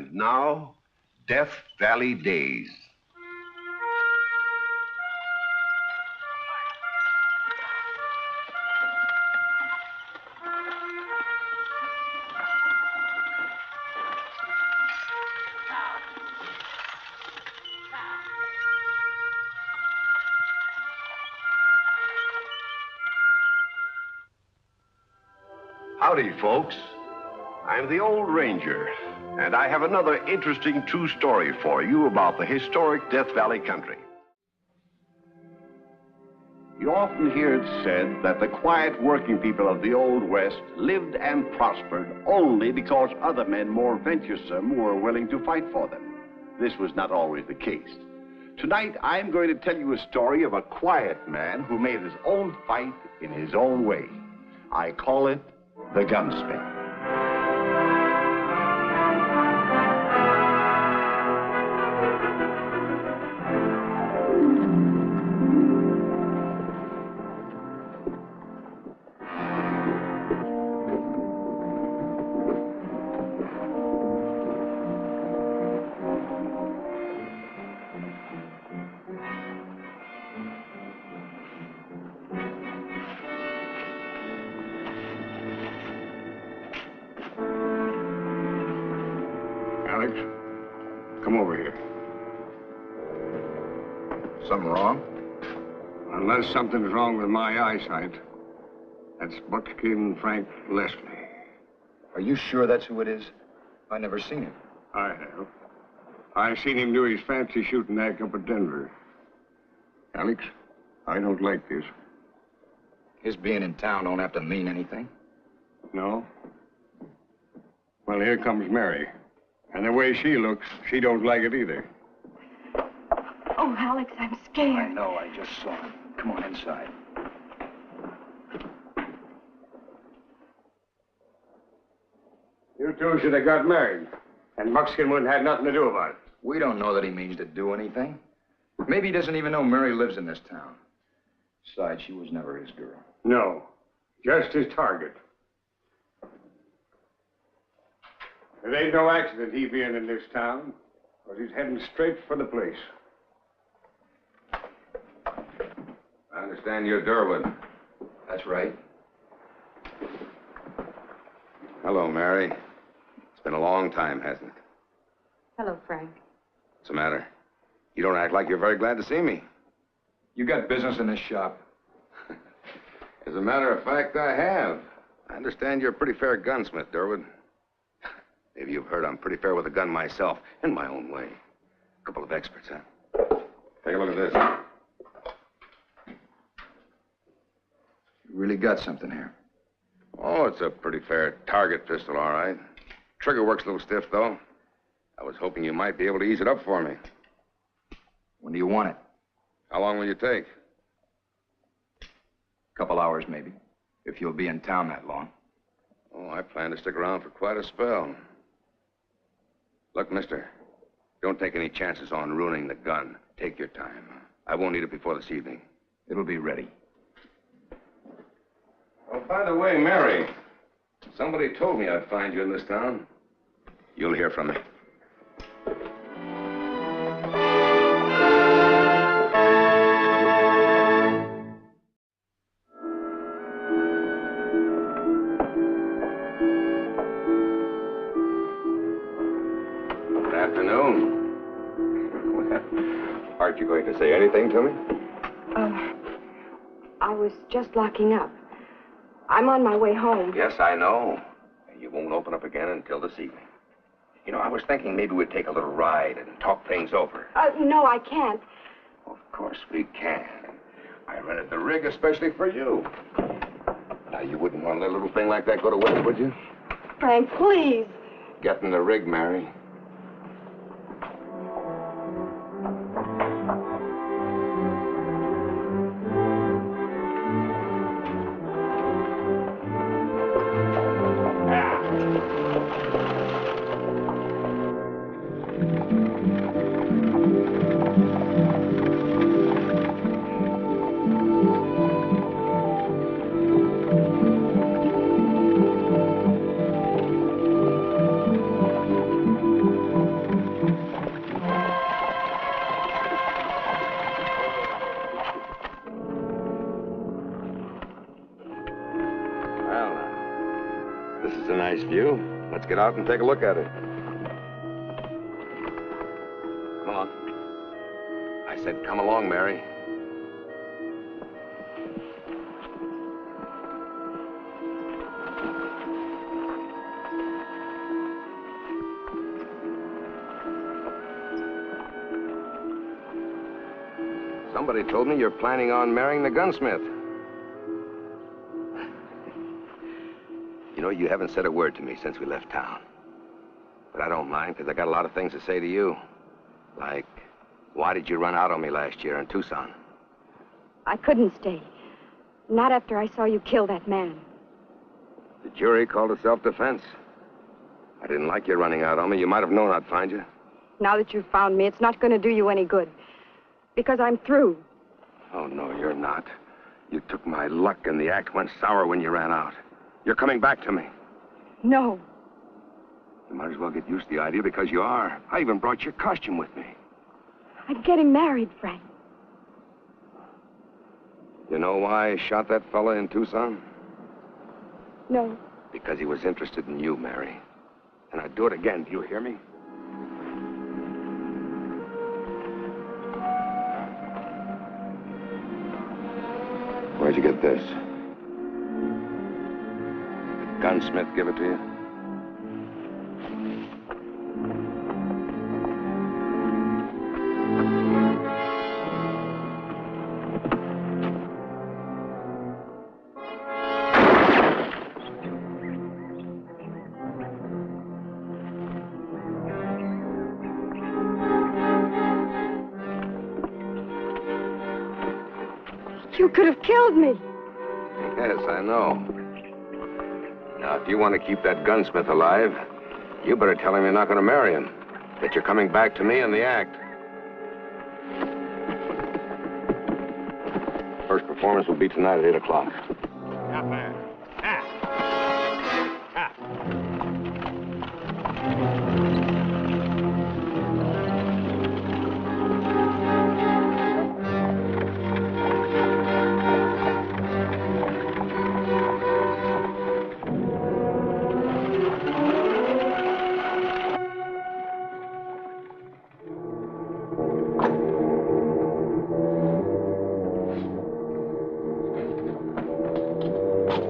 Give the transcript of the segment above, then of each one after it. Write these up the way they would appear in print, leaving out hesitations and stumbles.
And now, Death Valley Days. Howdy, folks. I'm the old ranger, and I have another interesting true story for you about the historic Death Valley country. You often hear it said that the quiet working people of the Old West lived and prospered only because other men more venturesome were willing to fight for them. This was not always the case. Tonight, I'm going to tell you a story of a quiet man who made his own fight in his own way. I call it the Gunsmith. Alex, come over here. Something wrong? Unless something's wrong with my eyesight. That's Buckskin Frank Leslie. Are you sure that's who it is? I never seen him. I have. I seen him do his fancy shooting act up at Denver. Alex, I don't like this. His being in town don't have to mean anything. No? Well, here comes Mary. And the way she looks, she don't like it either. Oh, Alex, I'm scared. I know, I just saw him. Come on inside. You two should have got married. And Buckskin wouldn't have nothing to do about it. We don't know that he means to do anything. Maybe he doesn't even know Mary lives in this town. Besides, she was never his girl. No, just his target. It ain't no accident he being in this town, because he's heading straight for the place. I understand you're Durwood. That's right. Hello, Mary. It's been a long time, hasn't it? Hello, Frank. What's the matter? You don't act like you're very glad to see me. You got business in this shop? As a matter of fact, I have. I understand you're a pretty fair gunsmith, Durwood. Maybe you've heard I'm pretty fair with a gun myself, in my own way. A couple of experts, huh? Take a look at this. You really got something here. Oh, it's a pretty fair target pistol, all right. Trigger work's a little stiff, though. I was hoping you might be able to ease it up for me. When do you want it? How long will you take? A couple hours, maybe. If you'll be in town that long. Oh, I plan to stick around for quite a spell. Look, mister, don't take any chances on ruining the gun. Take your time. I won't need it before this evening. It'll be ready. Oh, by the way, Mary, somebody told me I'd find you in this town. You'll hear from me. Good afternoon. Aren't you going to say anything to me? I was just locking up. I'm on my way home. Yes, I know. And you won't open up again until this evening. You know, I was thinking maybe we'd take a little ride and talk things over. No, I can't. Of course we can. I rented the rig especially for you. Now, you wouldn't want to let a little thing like that go to waste, would you? Frank, please. Get in the rig, Mary. This is a nice view. Let's get out and take a look at it. Come on. I said, come along, Mary. Somebody told me you're planning on marrying the gunsmith. You know, you haven't said a word to me since we left town. But I don't mind, because I got a lot of things to say to you. Like, why did you run out on me last year in Tucson? I couldn't stay. Not after I saw you kill that man. The jury called it self-defense. I didn't like you running out on me. You might have known I'd find you. Now that you've found me, it's not going to do you any good. Because I'm through. Oh, no, you're not. You took my luck, and the act went sour when you ran out. You're coming back to me. No. You might as well get used to the idea, because you are. I even brought your costume with me. I'm getting married, Frank. You know why I shot that fella in Tucson? No. Because he was interested in you, Mary. And I'd do it again. Do you hear me? Where'd you get this? Did Gunsmith give it to you? You could have killed me. Yes, I know. Now, if you want to keep that gunsmith alive, you better tell him you're not going to marry him. That you're coming back to me in the act. First performance will be tonight at 8 o'clock.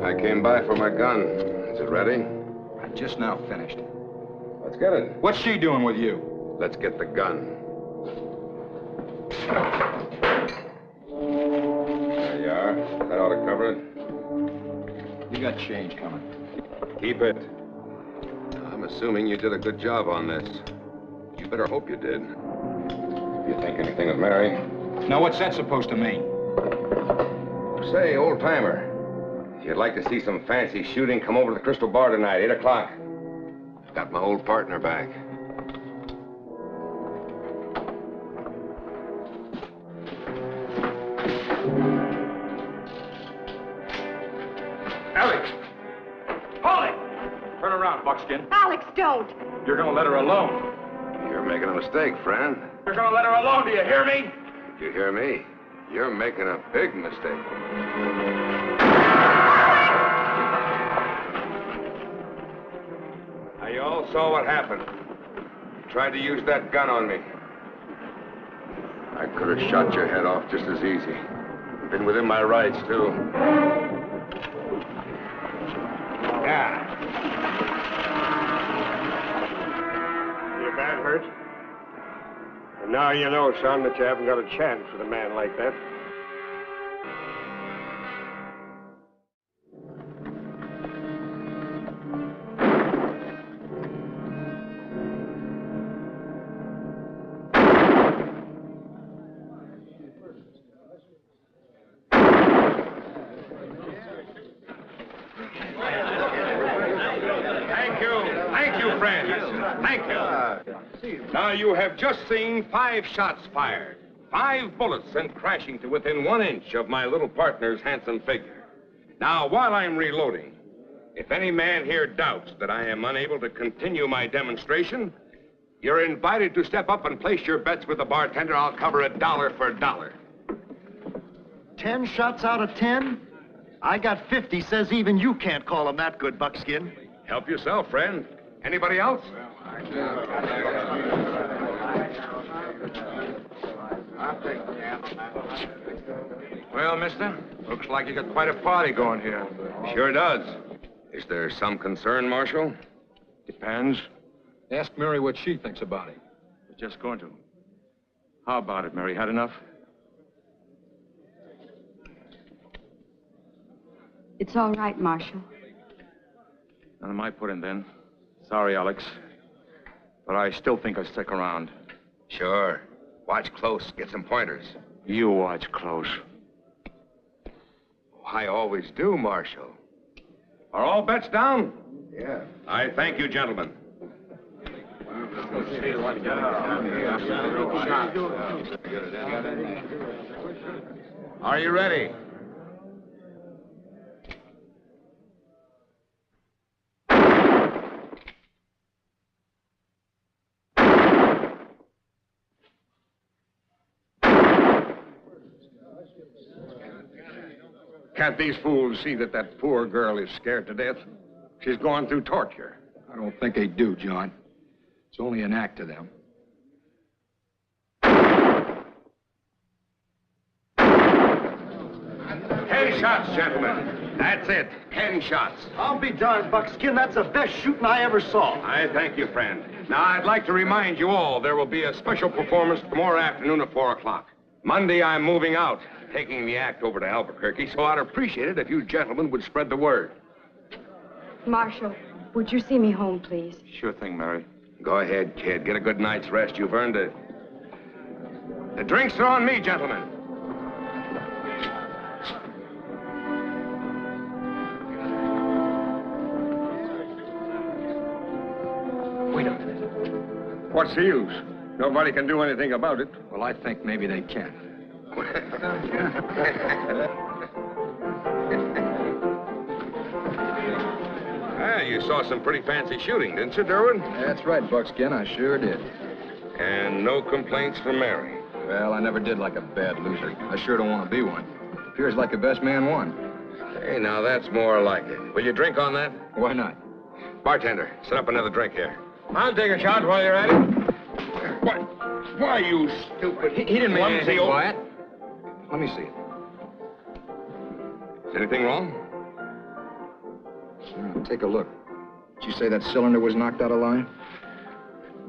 I came by for my gun. Is it ready? I just now finished. Let's get it. What's she doing with you? Let's get the gun. There you are. That ought to cover it. You got change coming. Keep it. I'm assuming you did a good job on this. You better hope you did. If you think anything of Mary. Now, what's that supposed to mean? Say, old-timer, if you'd like to see some fancy shooting, come over to the Crystal Bar tonight, 8 o'clock. Got my old partner back. Alex! Hold it! Turn around, Buckskin. Alex, don't. You're gonna let her alone. You're making a mistake, friend. You're gonna let her alone, do you hear me? Did you hear me? You're making a big mistake. Now, you all saw what happened. You tried to use that gun on me. I could have shot your head off just as easy. Been within my rights, too. Yeah. Your bad hurt? And now you know, son, that you haven't got a chance with a man like that. Now, you have just seen 5 shots fired, 5 bullets sent crashing to within 1 inch of my little partner's handsome figure. Now, while I'm reloading, if any man here doubts that I am unable to continue my demonstration, you're invited to step up and place your bets with the bartender. I'll cover it dollar for dollar. 10 shots out of 10? I got 50, says even you can't call him that good, Buckskin. Help yourself, friend. Anybody else? Well, mister, looks like you got quite a party going here. Sure does. Is there some concern, Marshal? Depends. Ask Mary what she thinks about it. I was just going to. How about it, Mary? Had enough? It's all right, Marshal. None of my pudding, then. Sorry, Alex. But I still think I'll stick around. Sure. Watch close. Get some pointers. You watch close. I always do, Marshal. Are all bets down? Yeah. I thank you, gentlemen. Are you ready? Can't these fools see that that poor girl is scared to death? She's going through torture. I don't think they do, John. It's only an act to them. 10 shots, gentlemen. That's it. 10 shots. I'll be darned, Buckskin. That's the best shooting I ever saw. I thank you, friend. Now, I'd like to remind you all there will be a special performance tomorrow afternoon at 4 o'clock. Monday, I'm moving out, taking the act over to Albuquerque, so I'd appreciate it if you gentlemen would spread the word. Marshal, would you see me home, please? Sure thing, Mary. Go ahead, kid. Get a good night's rest. You've earned it. The drinks are on me, gentlemen. Wait a minute. What's the use? Nobody can do anything about it. Well, I think maybe they can. You saw some pretty fancy shooting, didn't you, Derwin? That's right, Buckskin. I sure did. And no complaints from Mary. Well, I never did like a bad loser. I sure don't want to be one. Appears like the best man won. Hey, now that's more like it. Will you drink on that? Why not? Bartender, set up another drink here. I'll take a shot while you're at it. Why, you stupid... He didn't mean anything old... by it. Let me see it. Is anything wrong? Take a look. Did you say that cylinder was knocked out of line?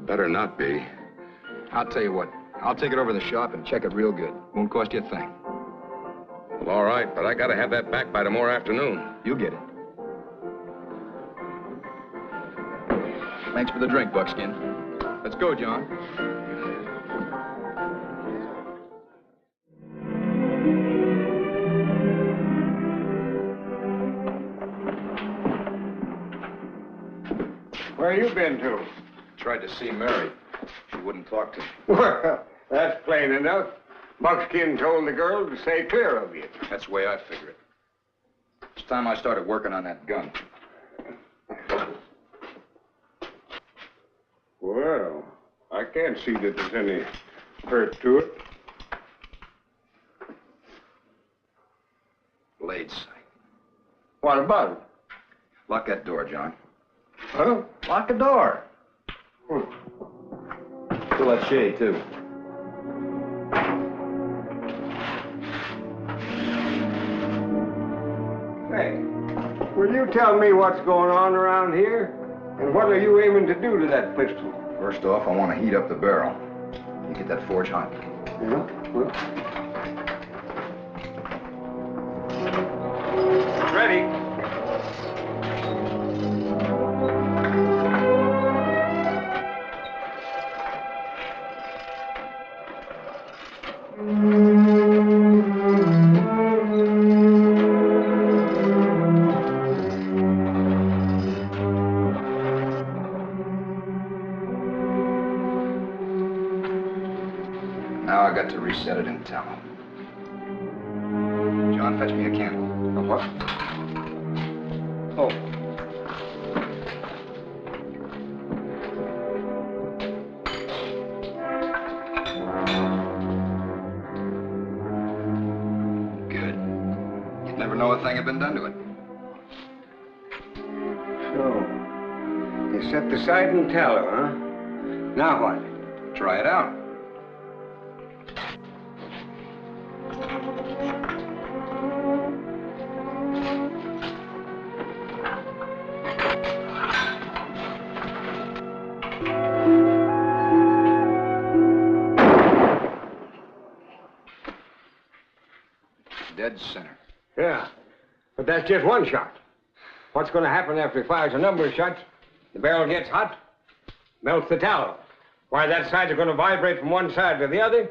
Better not be. I'll tell you what. I'll take it over to the shop and check it real good. Won't cost you a thing. Well, all right, but I gotta have that back by tomorrow afternoon. You'll get it. Thanks for the drink, Buckskin. Let's go, John. Where you been to? Tried to see Mary. She wouldn't talk to me. Well, that's plain enough. Buckskin told the girl to stay clear of you. That's the way I figure it. It's time I started working on that gun. Well, I can't see that there's any hurt to it. Blade sight. What about it? Lock that door, John. Huh? Lock the door. Pull that shade, too. Hey, will you tell me what's going on around here? And what are you aiming to do to that pistol? First off, I want to heat up the barrel. You get that forge hot. Yeah, well... Ready. Now I got to reset it in tallow. John, fetch me a candle. A what? Oh. Good. You'd never know a thing had been done to it. So, You set the side in tallow, huh? Now what? Try it out. Dead center. Yeah, but that's just one shot. What's going to happen after he fires a number of shots? The barrel gets hot, melts the tallow. Why, that side's going to vibrate from one side to the other.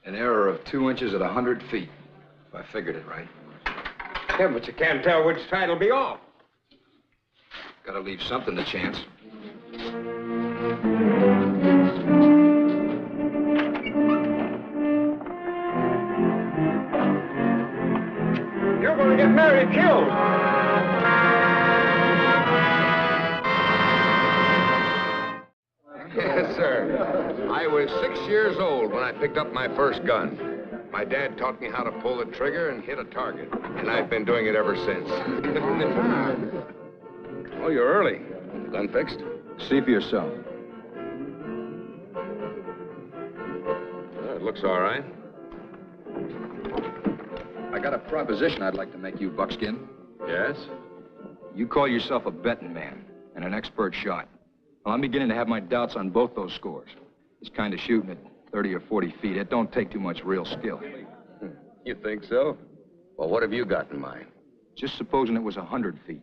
An error of 2 inches at 100 feet, if I figured it right. Yeah, but you can't tell which side will be off. Gotta leave something to chance. You're going to get Mary killed. Yes, sir. I was 6 years old when I picked up my first gun. My dad taught me how to pull the trigger and hit a target, and I've been doing it ever since. Oh, you're early. Gun fixed? See for yourself. It looks all right. I got a proposition I'd like to make you, Buckskin. Yes? You call yourself a betting man and an expert shot. Well, I'm beginning to have my doubts on both those scores. This kind of shooting at 30 or 40 feet, it don't take too much real skill. You think so? Well, what have you got in mind? Just supposing it was 100 feet.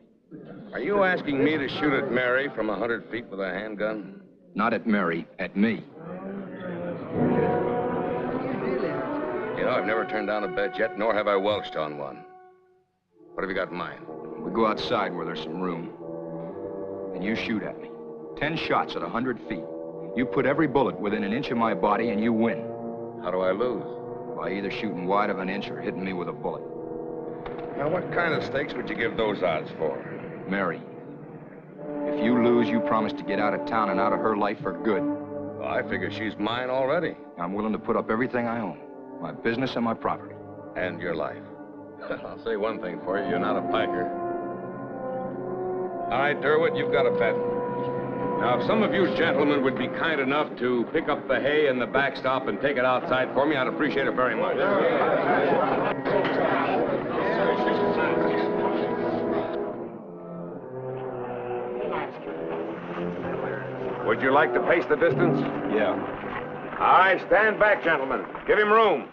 Are you asking me to shoot at Mary from 100 feet with a handgun? Not at Mary, at me. You know, I've never turned down a bet yet, nor have I welched on one. What have you got in mind? We go outside where there's some room, and you shoot at me. 10 shots at 100 feet. You put every bullet within an inch of my body, and you win. How do I lose? By either shooting wide of an inch or hitting me with a bullet. Now, what kind of stakes would you give those odds for? Mary, if you lose, you promise to get out of town and out of her life for good. Well, I figure she's mine already. I'm willing to put up everything I own. My business and my property. And your life. I'll say one thing for you, you're not a piker. All right, Durwood, you've got a bet. Now, if some of you gentlemen would be kind enough to pick up the hay and the backstop and take it outside for me, I'd appreciate it very much. Would you like to pace the distance? Yeah. All right, stand back, gentlemen. Give him room.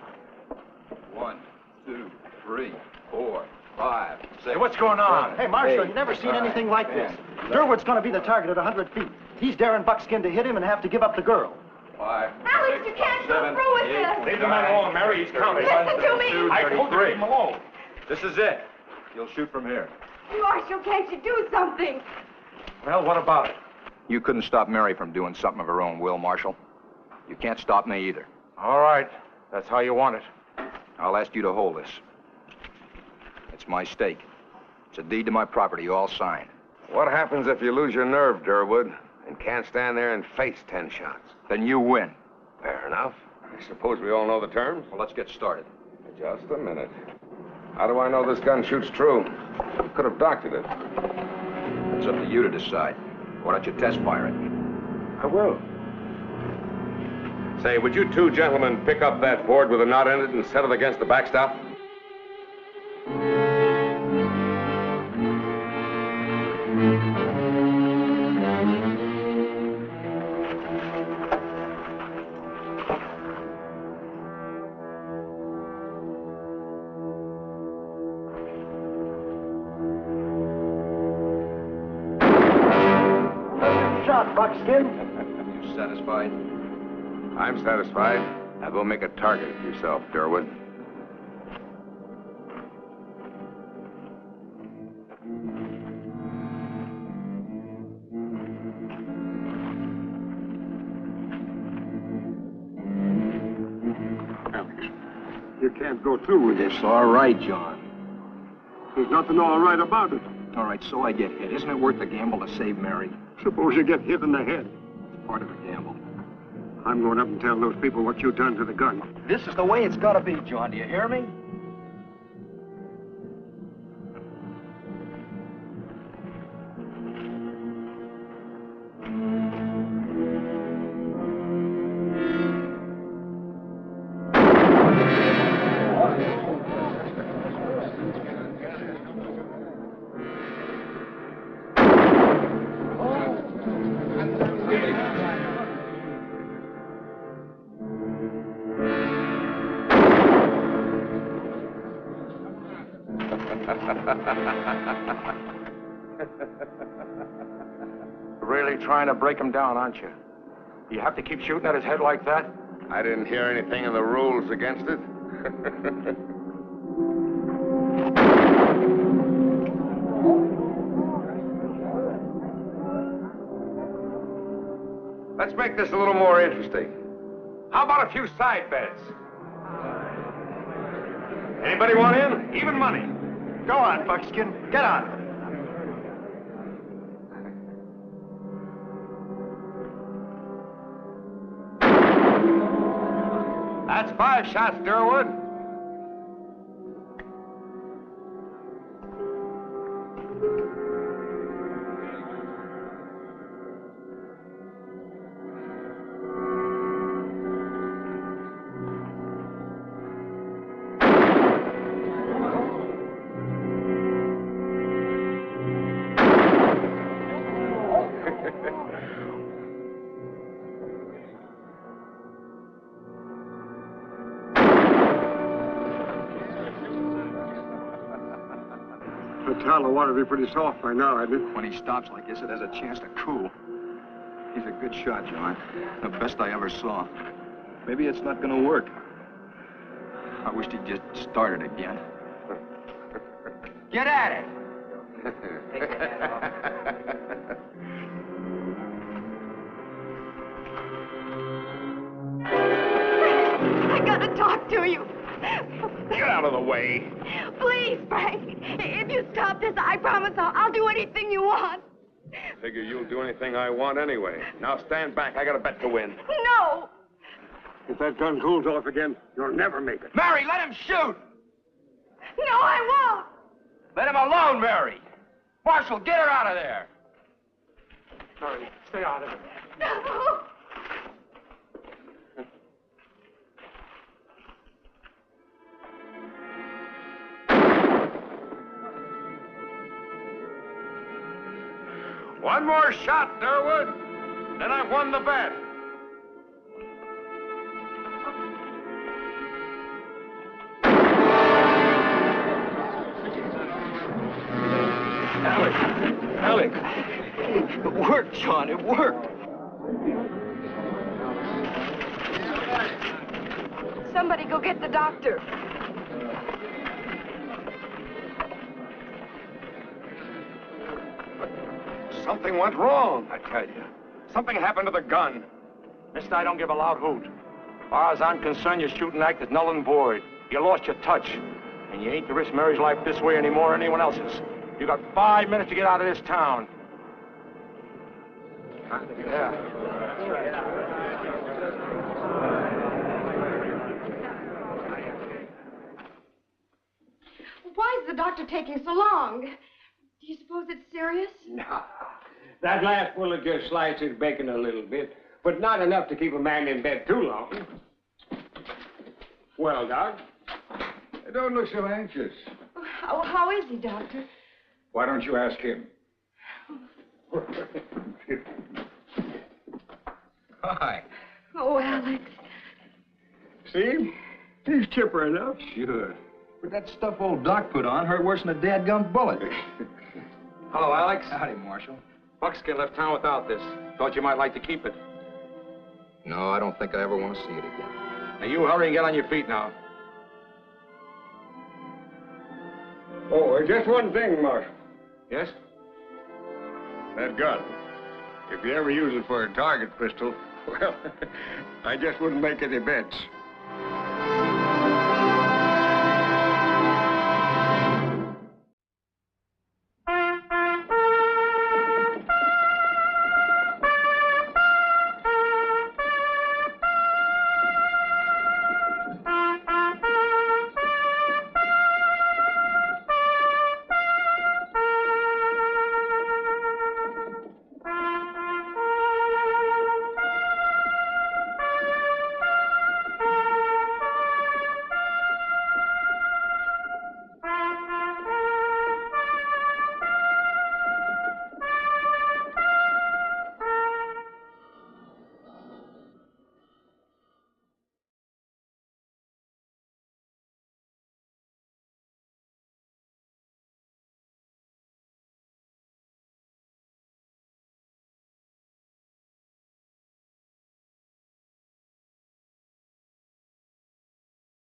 1, 2, 3, 4, 5, 6. Hey, what's going on? Hey, Marshal, you've never seen anything like this. Durwood's going to be the target at 100 feet. He's daring Buckskin to hit him and have to give up the girl. 5. Alex, you can't go through with this. Leave the man alone, Mary. He's counting. Listen to me. I told you to leave him alone. This is it. You'll shoot from here. Marshal, can't you do something? Well, what about it? You couldn't stop Mary from doing something of her own will, Marshal. You can't stop me either. All right. That's how you want it. I'll ask you to hold this. It's my stake. It's a deed to my property you all signed. What happens if you lose your nerve, Durwood, and can't stand there and face 10 shots? Then you win. Fair enough. I suppose we all know the terms. Well, let's get started. Just a minute. How do I know this gun shoots true? You could have doctored it. It's up to you to decide. Why don't you test fire it? I will. Say, would you two gentlemen pick up that board with a knot in it and set it against the backstop? Shot, Buckskin. You satisfied? I'm satisfied. Now go make a target of yourself, Durwood. Alex, you can't go through with this. It's all right, John. There's nothing all right about it. All right, so I get hit. Isn't it worth the gamble to save Mary? Suppose you get hit in the head. It's part of the gamble. I'm going up and tell those people what you done to the gun. This is the way it's got to be, John. Do you hear me? Really trying to break him down, aren't you? You have to keep shooting at his head like that? I didn't hear anything in the rules against it. Let's make this a little more interesting. How about a few side bets? Anybody want in? Even money. Go on, Buckskin. Get on. That's 5 shots, Durwood. The tallow ought to be pretty soft by now, hadn't it? When he stops like this, it has a chance to cool. He's a good shot, John. The best I ever saw. Maybe it's not going to work. I wished he'd just started again. Get at it! I gotta talk to you. Get out of the way. Please, Frank. If you stop this, I promise I'll do anything you want. Figure you'll do anything I want anyway. Now stand back. I got a bet to win. No. If that gun cools off again, you'll never make it. Mary, let him shoot! No, I won't. Let him alone, Mary! Marshal, get her out of there! Mary, stay out of it. No. One more shot, Durwood. Then I've won the bet. Alec! It worked, John, it worked. Somebody go get the doctor. Something went wrong, I tell you. Something happened to the gun. Mister, I don't give a loud hoot. As far as I'm concerned, your shooting act is null and void. You lost your touch. And you ain't to risk Mary's life this way anymore or anyone else's. You got 5 minutes to get out of this town. Yeah. Why is the doctor taking so long? Do you suppose it's serious? No. That last bullet just sliced his bacon a little bit, but not enough to keep a man in bed too long. Well, Doc? Don't look so anxious. How is he, Doctor? Why don't you ask him? Hi. Oh, Alex. See? He's chipper enough. Sure. But that stuff old Doc put on hurt worse than a dadgum bullet. Hello, Alex. Howdy, Marshal. Buckskin left town without this. Thought you might like to keep it. No, I don't think I ever want to see it again. Now, you hurry and get on your feet now. Oh, just one thing, Marshal. Yes? That gun. If you ever use it for a target pistol, well, I just wouldn't make any bets.